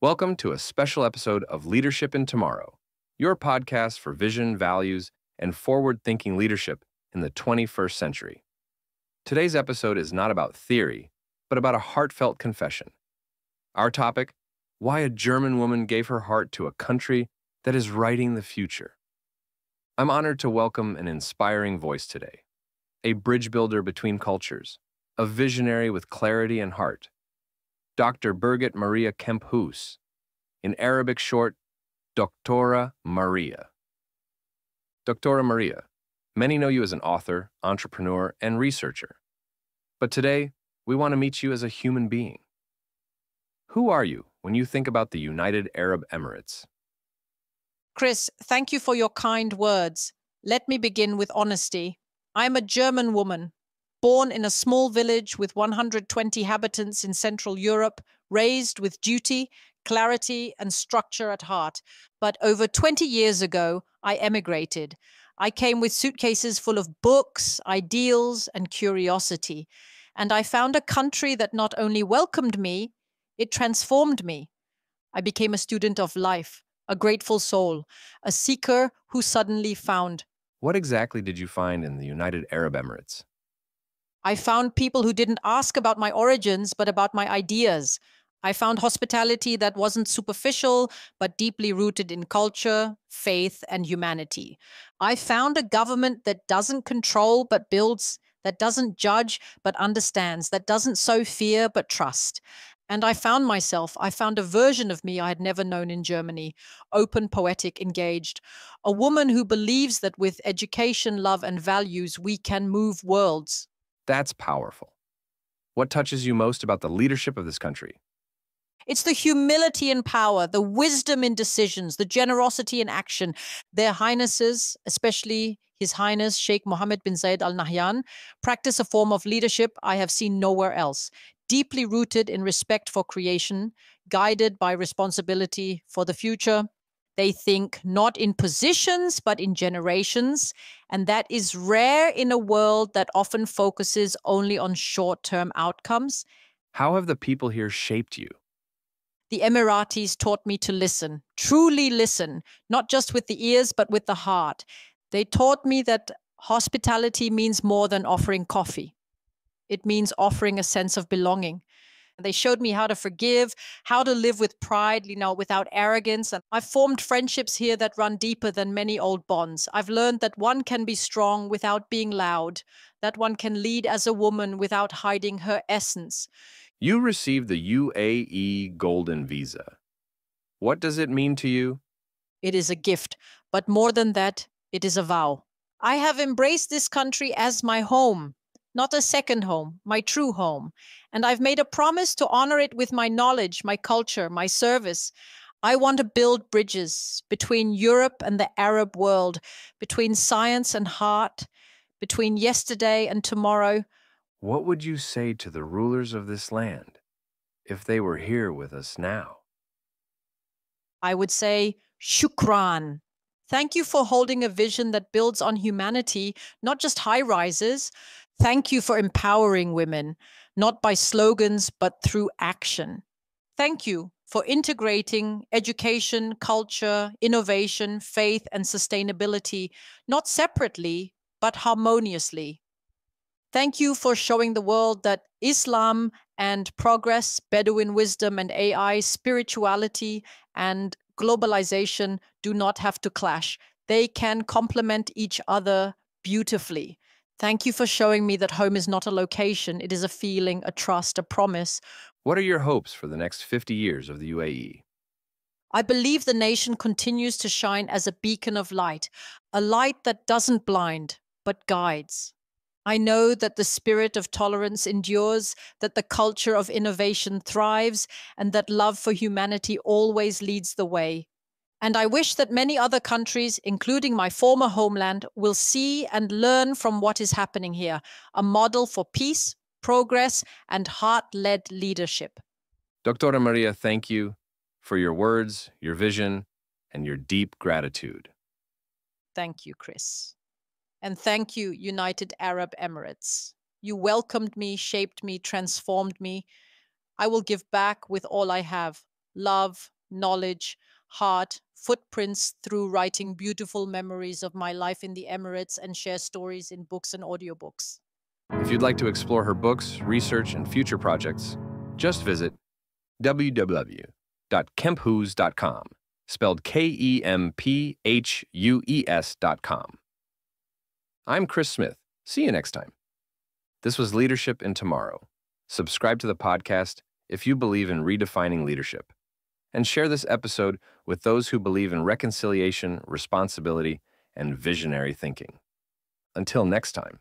Welcome to a special episode of Leadership in Tomorrow, your podcast for vision, values, and forward-thinking leadership in the 21st century. Today's episode is not about theory, but about a heartfelt confession. Our topic, why a German woman gave her heart to a country that is writing the future. I'm honored to welcome an inspiring voice today, a bridge builder between cultures, a visionary with clarity and heart, Dr. Birgit Maria Kemphues, in Arabic short, Doctora Maria. Doctora Maria, many know you as an author, entrepreneur, and researcher. But today, we want to meet you as a human being. Who are you when you think about the United Arab Emirates? Chris, thank you for your kind words. Let me begin with honesty. I'm a German woman, born in a small village with 120 inhabitants in Central Europe, raised with duty, clarity, and structure at heart. But over 20 years ago, I emigrated. I came with suitcases full of books, ideals, and curiosity. And I found a country that not only welcomed me, it transformed me. I became a student of life, a grateful soul, a seeker who suddenly found. What exactly did you find in the United Arab Emirates? I found people who didn't ask about my origins, but about my ideas. I found hospitality that wasn't superficial, but deeply rooted in culture, faith, and humanity. I found a government that doesn't control, but builds, that doesn't judge, but understands, that doesn't sow fear, but trust. And I found myself, I found a version of me I had never known in Germany, open, poetic, engaged. A woman who believes that with education, love, and values, we can move worlds. That's powerful. What touches you most about the leadership of this country? It's the humility in power, the wisdom in decisions, the generosity in action. Their Highnesses, especially His Highness Sheikh Mohammed bin Zayed Al Nahyan, practice a form of leadership I have seen nowhere else, deeply rooted in respect for creation, guided by responsibility for the future. They think not in positions, but in generations. And that is rare in a world that often focuses only on short-term outcomes. How have the people here shaped you? The Emiratis taught me to listen, truly listen, not just with the ears, but with the heart. They taught me that hospitality means more than offering coffee. It means offering a sense of belonging. They showed me how to forgive, how to live with pride, without arrogance. And I've formed friendships here that run deeper than many old bonds. I've learned that one can be strong without being loud, that one can lead as a woman without hiding her essence. You received the UAE Golden Visa. What does it mean to you? It is a gift, but more than that, it is a vow. I have embraced this country as my home, not a second home, my true home. And I've made a promise to honor it with my knowledge, my culture, my service. I want to build bridges between Europe and the Arab world, between science and heart, between yesterday and tomorrow. What would you say to the rulers of this land if they were here with us now? I would say, shukran. Thank you for holding a vision that builds on humanity, not just high rises. Thank you for empowering women, not by slogans, but through action. Thank you for integrating education, culture, innovation, faith, and sustainability, not separately, but harmoniously. Thank you for showing the world that Islam and progress, Bedouin wisdom and AI, spirituality and globalization do not have to clash. They can complement each other beautifully. Thank you for showing me that home is not a location, it is a feeling, a trust, a promise. What are your hopes for the next 50 years of the UAE? I believe the nation continues to shine as a beacon of light, a light that doesn't blind, but guides. I know that the spirit of tolerance endures, that the culture of innovation thrives, and that love for humanity always leads the way. And I wish that many other countries, including my former homeland, will see and learn from what is happening here, a model for peace, progress, and heart-led leadership. Doctora Maria, thank you for your words, your vision, and your deep gratitude. Thank you, Chris. And thank you, United Arab Emirates. You welcomed me, shaped me, transformed me. I will give back with all I have, love, knowledge, heart, footprints through writing beautiful memories of my life in the Emirates and share stories in books and audiobooks. If you'd like to explore her books, research, and future projects, just visit www.kemphues.com, spelled KEMPHUES.com. I'm Chris Smith. See you next time. This was Leadership in Tomorrow. Subscribe to the podcast if you believe in redefining leadership. And share this episode with those who believe in reconciliation, responsibility, and visionary thinking. Until next time.